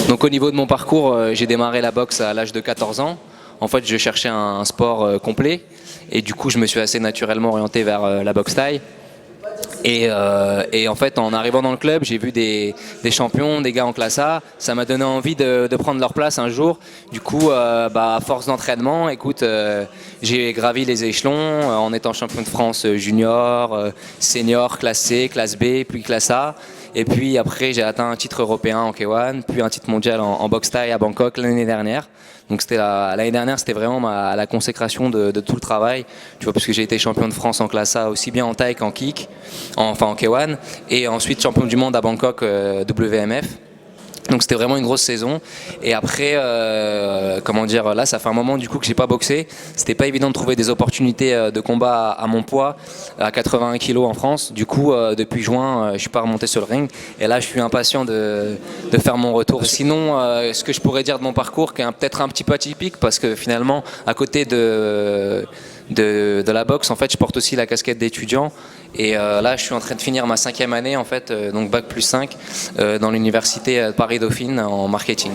Donc au niveau de mon parcours, j'ai démarré la boxe à l'âge de 14 ans. En fait, je cherchais un sport complet et du coup, je me suis assez naturellement orienté vers la boxe thaï. Et en fait, en arrivant dans le club, j'ai vu des champions, des gars en classe A. Ça m'a donné envie de prendre leur place un jour. Du coup, à force d'entraînement, écoute, j'ai gravi les échelons en étant champion de France junior, senior, classe C, classe B, puis classe A. Et puis après, j'ai atteint un titre européen en K1, puis un titre mondial en boxe thaï à Bangkok l'année dernière. Donc l'année dernière, c'était vraiment la consécration de tout le travail, tu vois, parce que j'ai été champion de France en classe A, aussi bien en thaï qu'en kick, en K1, et ensuite champion du monde à Bangkok WMF. Donc c'était vraiment une grosse saison. Et après, là, ça fait un moment du coup que j'ai pas boxé. C'était pas évident de trouver des opportunités de combat à mon poids, à 81 kg en France. Du coup, depuis juin, je suis pas remonté sur le ring. Et là, je suis impatient de faire mon retour. Sinon, ce que je pourrais dire de mon parcours, qui est peut-être un petit peu atypique, parce que finalement, à côté de la boxe, en fait, je porte aussi la casquette d'étudiant. Et là, je suis en train de finir ma 5e année, en fait, donc bac plus 5, dans l'université Paris-Dauphine en marketing.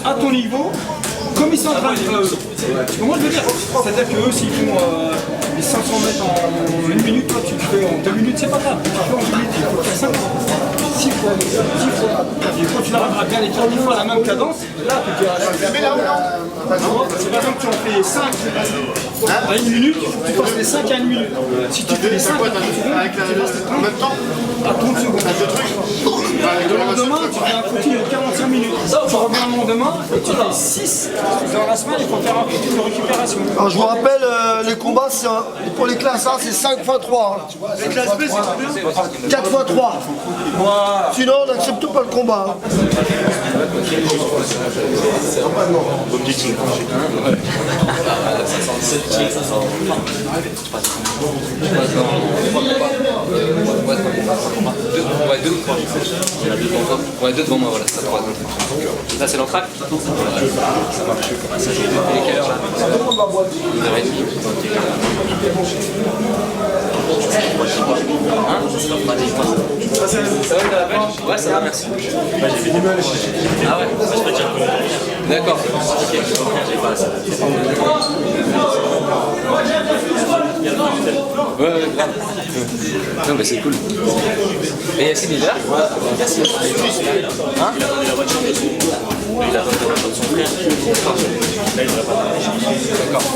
À ton niveau, comme ils sont en train de... Comment je veux dire? C'est-à-dire qu'eux, s'ils font les 500 mètres en 1 minute, toi tu le fais en 2 minutes, c'est pas grave. Tu fais en 2 minutes, il faut faire 5 fois, 6 fois, 10 fois. Et quand tu arrives à bien les faire 10 fois à la même cadence, là tu te dis, c'est par exemple, tu en fais 5 à 1 minute, tu passes les 5 à 1 minute. Si tu fais les 5 à 30 secondes, en même temps, à 30 secondes. Le lendemain, tu fais un continu de 45 minutes. Tu reviens le lendemain et tu fais 6. Dans la semaine, il faut faire un petit de récupération. Alors, je vous rappelle, les combats, pour les classes A, c'est 5 x 3. Les classes B, c'est combien? 4 x 3. Voilà. Sinon, on n'accepte pas le combat. Deux devant moi, voilà, ça 3. Là, c'est l'entraque. Ça marche. Ça, j'ai les quelle heure là? 1h30. Ça va, t'as la pêche? Ouais, ça va, merci. Ah ouais? D'accord. Ouais, grave. Non, mais c'est cool. Et Yacine, il est là? Hein? Il a pas de son frère. D'accord.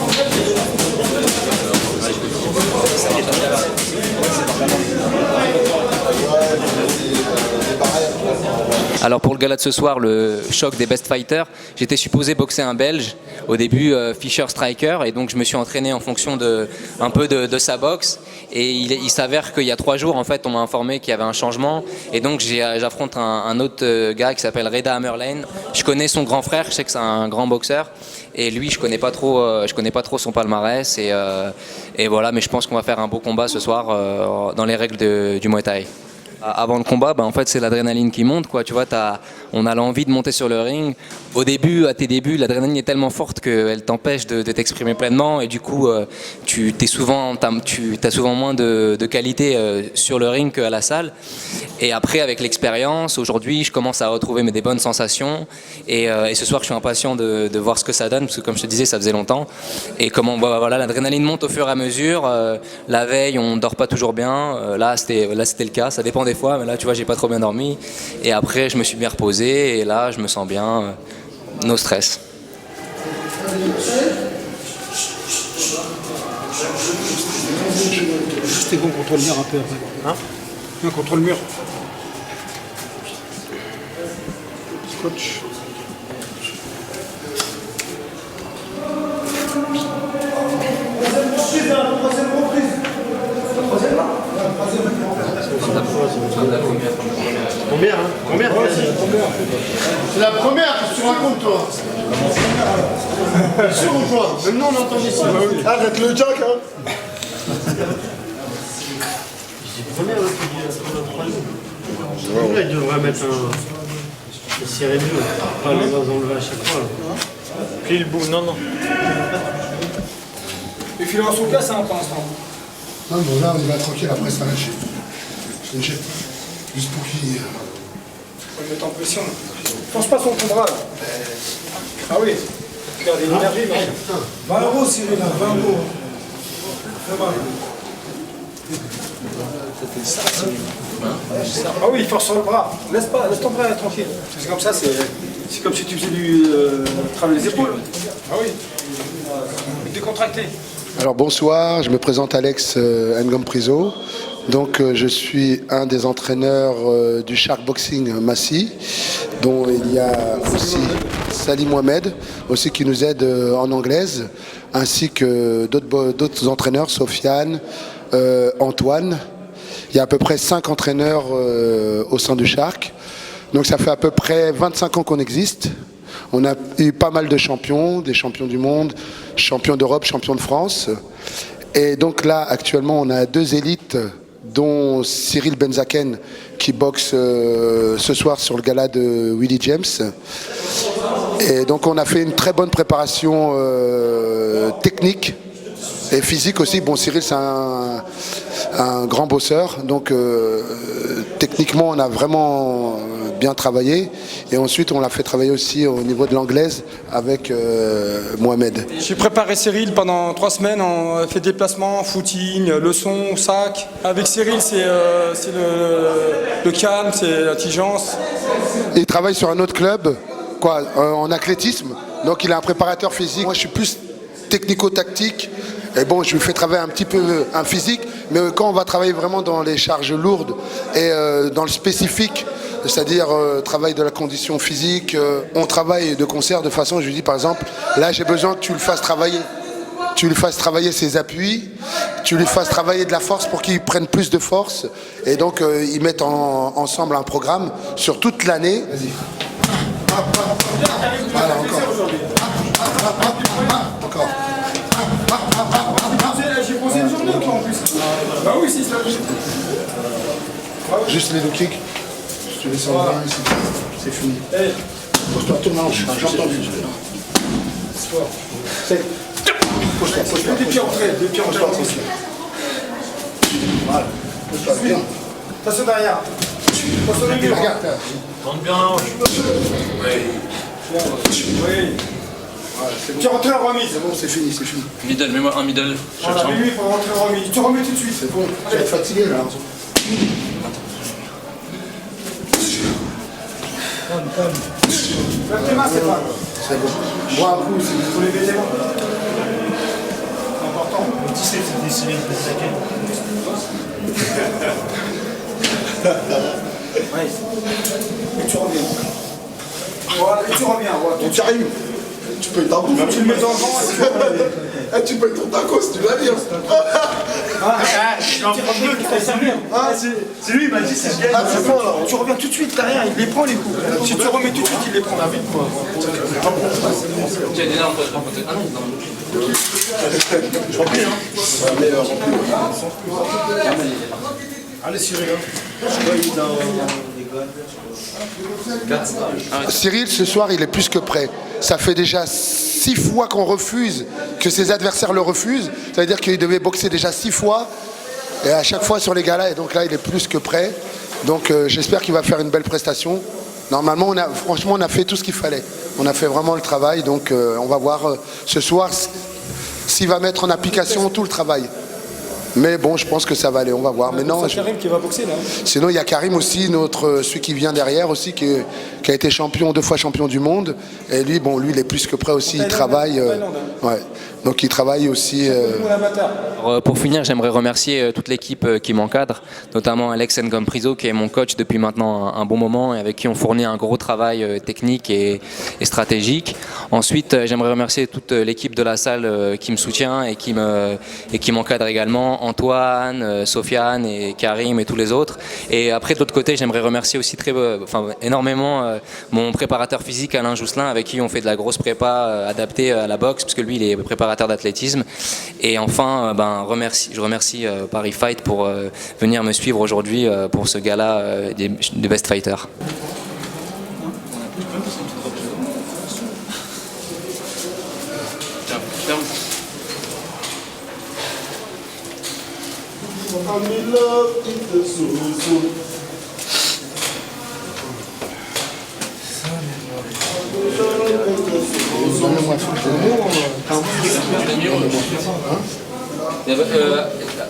Alors pour le gala de ce soir, le choc des best fighters, j'étais supposé boxer un Belge, au début Fischer Striker, et donc je me suis entraîné en fonction un peu de sa boxe. Et il s'avère qu'il y a 3 jours, en fait, on m'a informé qu'il y avait un changement, et donc j'affronte un autre gars qui s'appelle Reda Hammerlane. Je connais son grand frère, je sais que c'est un grand boxeur, et lui je connais pas trop son palmarès, et voilà, mais je pense qu'on va faire un beau combat ce soir dans les règles du Muay Thai. Avant le combat, en fait, c'est l'adrénaline qui monte, quoi. Tu vois, on a l'envie de monter sur le ring. À tes débuts, l'adrénaline est tellement forte qu'elle t'empêche de t'exprimer pleinement, et du coup, t'as souvent moins de qualité sur le ring qu'à la salle. Et après, avec l'expérience, aujourd'hui, je commence à retrouver des bonnes sensations. Et ce soir, je suis impatient de voir ce que ça donne, parce que comme je te disais, ça faisait longtemps. Et voilà, l'adrénaline monte au fur et à mesure. La veille, on dort pas toujours bien. Là, c'était le cas. Ça dépend des fois, mais là, tu vois, j'ai pas trop bien dormi. Et après, je me suis bien reposé. Et là, je me sens bien. No stress. C'était bon contre le mur un peu après. Hein? Non, contre le mur. Scotch. Combien, hein? Combien? C'est la première, qu'est-ce que tu racontes, toi? Sûr ou quoi? Même nous, on a entendu ça. Arrête le jack, hein? Là, il devrait mettre un serré mieux, pas les enlever à chaque fois. Là. Plie le bout, non. Les filets en son cas, c'est un pour l'instant. Non, bon, là, on y va tranquille, après ça lâche. Je le jette. Juste pour qu'il. Faut le mettre en pression. Pense pas son coup de bras, là. Ah oui. Regarde, il est énervé, mais... 20 euros, Cyril, 20 euros. Ah oui, il force sur le bras. Laisse ton bras tranquille. C'est comme ça, c'est comme si tu faisais du travail des épaules. Ah oui. Décontracté. Alors bonsoir, je me présente Alex Ngom-Priso. Donc je suis un des entraîneurs du Shark Boxing Massy, dont il y a aussi Salim Mohamed, aussi qui nous aide en anglaise, ainsi que d'autres entraîneurs, Sofiane, Antoine. Il y a à peu près 5 entraîneurs au sein du Shark. Donc ça fait à peu près 25 ans qu'on existe. On a eu pas mal de champions, des champions du monde, champions d'Europe, champions de France. Et donc là, actuellement, on a 2 élites, dont Cyril Benzaken, qui boxe ce soir sur le gala de Willie James. Et donc on a fait une très bonne préparation technique et physique aussi. Bon, Cyril, c'est un grand bosseur, donc techniquement, on a vraiment bien travaillé. Et ensuite, on l'a fait travailler aussi au niveau de l'anglaise avec Mohamed. J'ai préparé Cyril pendant 3 semaines, on a fait déplacements, footing, leçons, sac. Avec Cyril, c'est le calme, c'est l'intelligence. Il travaille sur un autre club, en athlétisme. Donc il a un préparateur physique. Moi, je suis plus technico-tactique. Et bon, je lui fais travailler un petit peu un physique. Mais quand on va travailler vraiment dans les charges lourdes et dans le spécifique, c'est-à-dire travail de la condition physique, on travaille de concert de façon, je lui dis par exemple, là j'ai besoin que tu le fasses travailler. Tu lui fasses travailler ses appuis, tu lui fasses travailler de la force pour qu'il prenne plus de force. Et donc ils mettent ensemble un programme sur toute l'année. Vas-y. Voilà, encore. Encore. J'ai posé une journée en plus. Bah oui, c'est ça. Juste les low kicks. Je te laisse en bas ici. C'est fini. Pose-toi, tourne manche. J'ai entendu. C'est. Pose-toi. Des pieds entrés, aussi. Voilà. Pose-toi bien. Attention derrière. Attention le mur. Regarde. Tente bien. Oui. Tu rentres en remise. C'est bon, c'est fini, c'est fini. Middle, mets-moi un middle. Voilà, mais lui, il faut rentrer en remise. Tu remets tout de suite. C'est bon. Tu vas être fatigué là. Lève tes mains, c'est pas. C'est bon. Bois un coup, c'est Faut les baiser. C'est important. C'est décidé de s'attaquer. Et tu reviens. Voilà, et tu reviens. Voilà. tu arrives. Tu peux être en bouffe. Tu le mets dans le vent et Tu peux être ton tacos, tu l'as dit. C'est lui, il m'a dit c'est bien. Ah, c'est bon là. tu reviens tout de suite derrière, il les prend les coups. Si tu remets tout de suite, il les prend. Vite quoi. Allez, Cyril. Cyril, ce soir, il est plus que prêt. Ça fait déjà 6 fois qu'on refuse, que ses adversaires le refusent. Ça veut dire qu'il devait boxer déjà 6 fois. Et à chaque fois sur les galas. Et donc là, il est plus que prêt. Donc j'espère qu'il va faire une belle prestation. Normalement, franchement, on a fait tout ce qu'il fallait. On a fait vraiment le travail. Donc on va voir ce soir s'il va mettre en application tout le travail. Mais bon, je pense que ça va aller, on va voir. Mais non, C'est Karim qui va boxer là. sinon, il y a Karim aussi, celui qui vient derrière aussi, qui a été 2 fois champion du monde. Et lui, bon, lui, il est plus que prêt aussi, il travaille. Ouais. Donc il travaille aussi. Alors, pour finir, j'aimerais remercier toute l'équipe qui m'encadre, notamment Alex Ngom-Priso, qui est mon coach depuis maintenant un bon moment et avec qui on fournit un gros travail technique et stratégique. Ensuite, j'aimerais remercier toute l'équipe de la salle qui me soutient et qui m'encadre également, Antoine, Sofiane et Karim et tous les autres. Et après, de l'autre côté, j'aimerais remercier aussi énormément mon préparateur physique Alain Jousselin, avec qui on fait de la grosse prépa adaptée à la boxe, puisque lui, il est préparateur d'athlétisme. Et enfin, je remercie Paris Fight pour venir me suivre aujourd'hui pour ce gala des Best Fighters.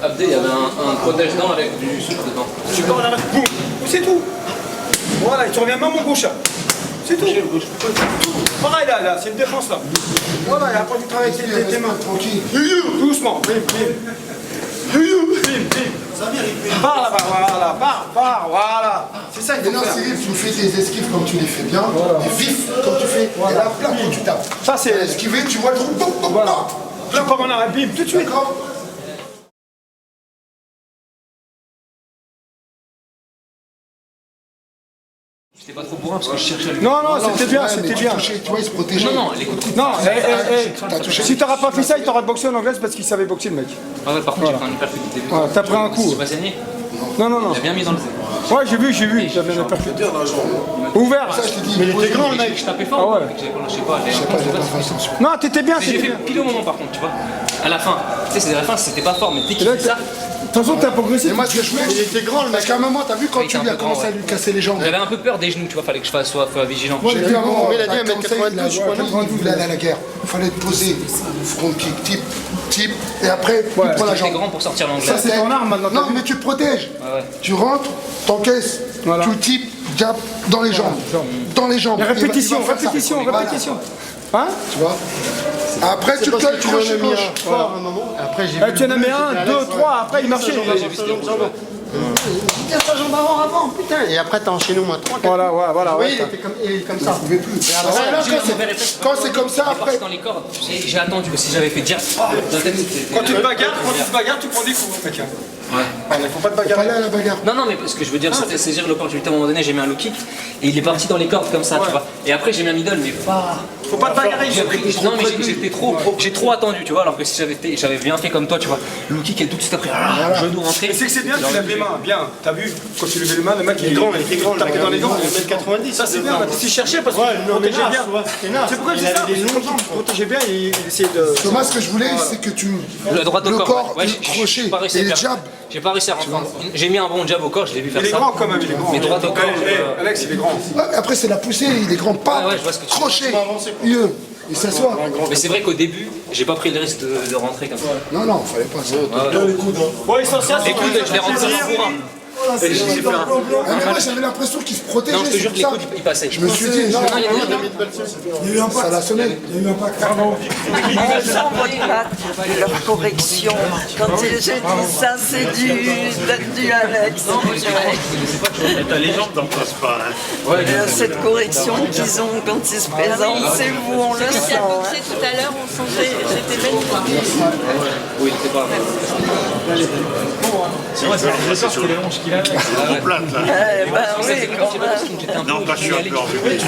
Abdé, il y avait un protège-dents avec du sucre dedans. Tu pars là, boum, c'est tout. Voilà, et tu reviens même au gauche là. C'est tout. Pareil là, c'est une défense là. Voilà, et après tu travailles avec tes mains. Tranquille. Doucement. Bim, bim. Pars là-bas, voilà, pars, voilà. C'est ça qu'il faut faire. Cyril, tu fais tes esquives comme tu les fais bien, et vif comme tu fais, et là, plein quand tu tapes. Ça c'est... Esquiver, tu vois le trou, Voilà. Là, comme on a bim, tout de suite. D'accord. J'étais pas trop bourrin parce que je cherchais le... Non, c'était bien, Ouais, c'était mais bien. Tu vois, il se protégeait. Non, les coups de coude. Non, T'as touché. si t'auras pas fait ça, il t'aura boxé en anglaise parce qu'il savait boxer le mec. Ah ouais, par contre, j'ai pris un uppercut au début. Voilà, t'as pris un coup. Tu m'as saigné. Non. Il a bien mis dans le zéro. Ouais, j'ai vu, t'as bien percuté. Ouvert. Ça, je te dis, Mais il était grand le mec. Je tapais fort. Ah ouais. Je sais pas, j'ai pas fait attention. Non, t'étais bien, j'ai t'étais fait bien. pile au moment par contre, tu vois. À la fin. Tu sais, c'est à la fin, c'était pas fort, mais dès qu'il Là, fait ça, de toute façon, t'as progressé. Et moi, ce que je fais, il était grand, parce qu'à un moment, t'as vu quand il tu était lui un as peu commencé grand, à lui casser les jambes. j'avais un peu peur des genoux, tu vois, fallait que je sois vigilant. J'ai vu un moment, il a dit t'as commencé, 1m92, je crois, non il voulait aller à la guerre. Il fallait te poser, front kick, type, et après, tu prends la J'étais jambe. grand pour sortir l'anglais. Ça, c'est ton arme maintenant. Non, mais tu te protèges. Ouais. Tu rentres, t'encaisses, Voilà. tu le type, jab dans les jambes. Dans les jambes. La répétition, Il va faire ça. répétition. Hein? Tu vois. Après, tu le colles Tu lui en as crochet mis gauche. un fort à un moment. Après, j'ai vu. Tu en as mis un, deux, trois, après il marchait. Tiens ta jambe avant, putain. Et après, t'as enchaîné au moins 3. Voilà, Oui, ouais. il était comme ça. Il pouvait plus. Quand c'est comme ça, après. Après, dans les cordes, j'ai attendu que si j'avais fait jab, dans la tête, c'était- Quand tu te bagarres, tu prends des coups, mec. Ouais. Il faut pas te Pas bagarrer. aller à la bagarre. Non, mais ce que je veux dire, c'était saisir l'opportunité. À un moment donné, j'ai mis un low kick et il est parti dans les cordes comme ça, tu vois. Et après, j'ai mis un middle, mais pas. Faut pas te bagarrer. Non, mais j'ai trop attendu, tu vois. Alors que si j'avais bien fait comme toi, tu vois. Low kick et tout de suite après, genou rentré. Mais c'est que c'est bien, tu lèves les mains, bien. T'as vu, quand tu levais les mains, le mec il est grand, il était grand, il tapait dans les gants. 1m90. Ça c'est bien, tu cherchais parce que tu protégeais bien. C'est pourquoi je dis ça, tu protégeais bien et il essayait de... Moi, ce que je voulais, c'est que tu. Le droit au Le corps. corps, Ouais, le j'ai crochet pas réussi à et les faire. jabs. J'ai pas réussi à rentrer. J'ai mis un bon jab au corps, je l'ai vu faire Il est ça. grand quand même, il est grand. Mais droit au corps. Alex, il est grand. Ouais, après, c'est la poussée, il est grand pas. Ouais, je vois ce que tu veux. Crochet. Mieux. Il s'assoit. Mais c'est vrai qu'au début, j'ai pas pris le risque de rentrer comme ça. Non, fallait pas ça. Bon, l'essentiel, c'est Les coudes, je les rentre comme un bourrin. Ah, mais moi, j'avais l'impression qu'il se protégeait. Non, je te jure c'est que les ça. coudes, ils passaient. Je me suis dit, non, il y a des- il y a eu un impact. Ça l'a sonné. Il y a eu un impact. Ils sont de leur correction. Quand j'ai dit ça, c'est du Alex. T'as les jambes, t'en passes pas. Cette correction qu'ils ont quand ils se présentent, c'est vous, on le Quand il a sent. boxé tout à l'heure, on sentait, j'étais magnifique. Oui, il était pas. C'est vrai, c'est agresseur sur les hanches qu'il a. C'est trop plate là. Eh ben oui, quand même. J'étais un peu Non, pas je suis un peu enlevé.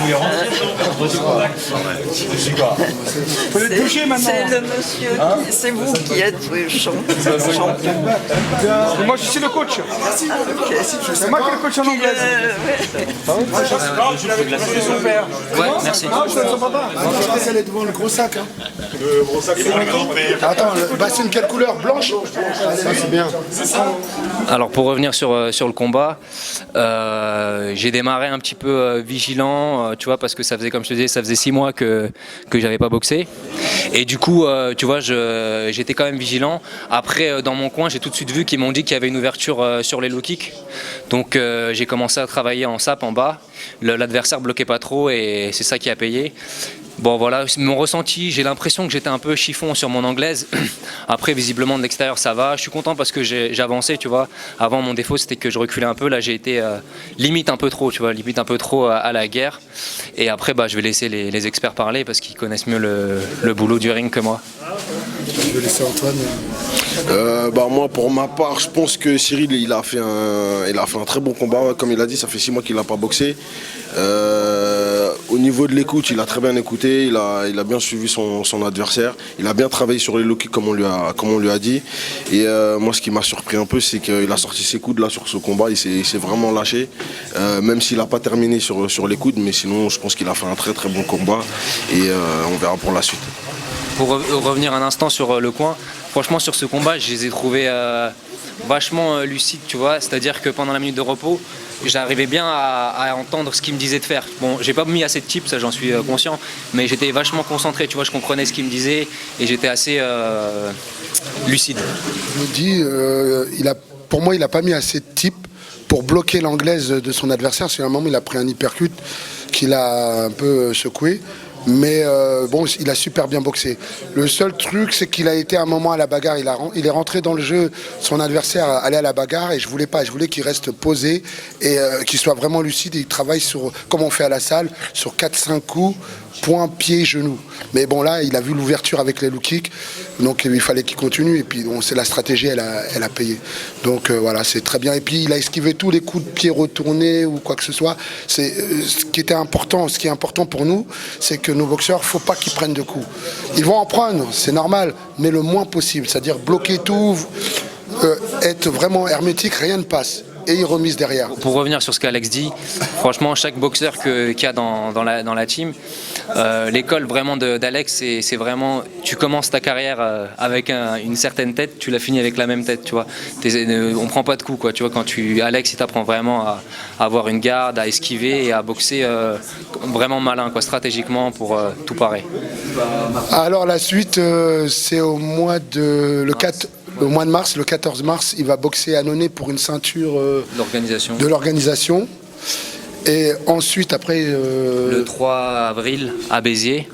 faut les toucher maintenant. C'est le monsieur, c'est vous qui êtes champion. Moi, je suis le coach. C'est moi qui est le coach en anglaise. Ouais, merci. Non, je ne sens pas. Attends, je crois qu'elle est devant le gros sac. Hein. Le gros sac, c'est mon grand-père. Attends, le bassine, quelle couleur? Blanche? Ça, c'est bien. Alors pour revenir sur le combat, j'ai démarré un petit peu vigilant, tu vois, parce que ça faisait, comme je te disais, ça faisait 6 mois que j'avais pas boxé. Et du coup, tu vois, j'étais quand même vigilant. Après, dans mon coin, j'ai tout de suite vu qu'ils m'ont dit qu'il y avait une ouverture sur les low kicks. Donc j'ai commencé à travailler en sap en bas. L'adversaire bloquait pas trop et c'est ça qui a payé. Bon voilà, mon ressenti, j'ai l'impression que j'étais un peu chiffon sur mon anglaise. Après visiblement de l'extérieur ça va, je suis content parce que j'ai avancé, tu vois. Avant mon défaut c'était que je reculais un peu, là j'ai été limite un peu trop, tu vois, limite un peu trop à la guerre. Et après je vais laisser les experts parler parce qu'ils connaissent mieux le boulot du ring que moi. Je vais laisser Antoine. Moi pour ma part je pense que Cyril il a fait un très bon combat. Comme il a dit, ça fait 6 mois qu'il n'a pas boxé. Au niveau de l'écoute, il a très bien écouté, il a bien suivi son adversaire, il a bien travaillé sur les low kicks comme on lui a dit. Et moi ce qui m'a surpris un peu, c'est qu'il a sorti ses coudes là sur ce combat, il s'est vraiment lâché, même s'il n'a pas terminé sur les coudes, mais sinon je pense qu'il a fait un très bon combat et on verra pour la suite. Pour revenir un instant sur le coin, franchement sur ce combat, je les ai trouvés vachement lucides, tu vois. C'est-à-dire que pendant la minute de repos, j'arrivais bien à entendre ce qu'ils me disaient de faire. Bon, j'ai pas mis assez de chips, ça j'en suis conscient, mais j'étais vachement concentré, tu vois, je comprenais ce qu'ils me disaient et j'étais assez lucide. Je me dis, pour moi, il n'a pas mis assez de types pour bloquer l'anglaise de son adversaire. C'est un moment, il a pris un hypercut qui l'a un peu secoué. Mais bon, il a super bien boxé. Le seul truc, c'est qu'il a été à un moment à la bagarre. Il est rentré dans le jeu, son adversaire allait à la bagarre et je voulais pas. Je voulais qu'il reste posé et qu'il soit vraiment lucide et il travaille sur, comme on fait à la salle, sur 4-5 coups, point, pied, genou. Mais bon, là, il a vu l'ouverture avec les low kicks, donc il fallait qu'il continue. Et puis, bon, c'est la stratégie, elle a payé. Donc voilà, c'est très bien. Et puis, il a esquivé tous les coups de pied retournés ou quoi que ce soit. Ce qui est important pour nous, c'est que nos boxeurs, faut pas qu'ils prennent de coups. Ils vont en prendre, c'est normal, mais le moins possible. C'est-à-dire bloquer tout, être vraiment hermétique, rien ne passe. Et il remise derrière. Pour revenir sur ce qu'Alex dit, franchement, chaque boxeur qu'il y a dans la team, l'école vraiment d'Alex, c'est vraiment, tu commences ta carrière avec une certaine tête, tu l'as fini avec la même tête, tu vois. On prend pas de coups, quoi. Tu vois, Alex, il t'apprend vraiment à avoir une garde, à esquiver et à boxer vraiment malin, quoi, stratégiquement pour tout parer. Alors la suite, c'est au mois de mars, le 14 mars, il va boxer à Nonnet pour une ceinture de l'organisation. Et ensuite, après... Le 3 avril, à Béziers.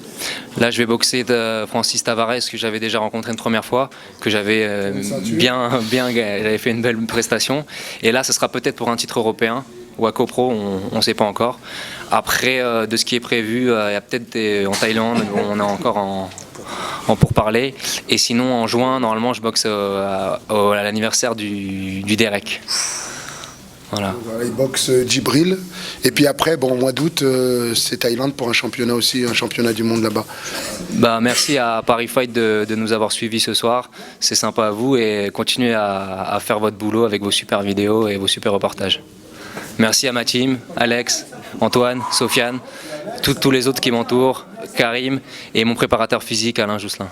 Là, je vais boxer Francis Tavares, que j'avais déjà rencontré une première fois, que j'avais j'avais fait une belle prestation. Et là, ce sera peut-être pour un titre européen ou à CoPro, on ne sait pas encore. Après, de ce qui est prévu, il y a peut-être en Thaïlande, on est encore en pourparlers. Et sinon, en juin, normalement, je boxe à l'anniversaire du Derek. Voilà. Il boxe Djibril. Et puis après, bon, au mois d'août, c'est Thaïlande pour un championnat aussi, un championnat du monde là-bas. Bah, merci à Paris Fight de nous avoir suivis ce soir. C'est sympa à vous et continuez à faire votre boulot avec vos super vidéos et vos super reportages. Merci à ma team, Alex, Antoine, Sofiane, tous les autres qui m'entourent, Karim et mon préparateur physique Alain Jousselin.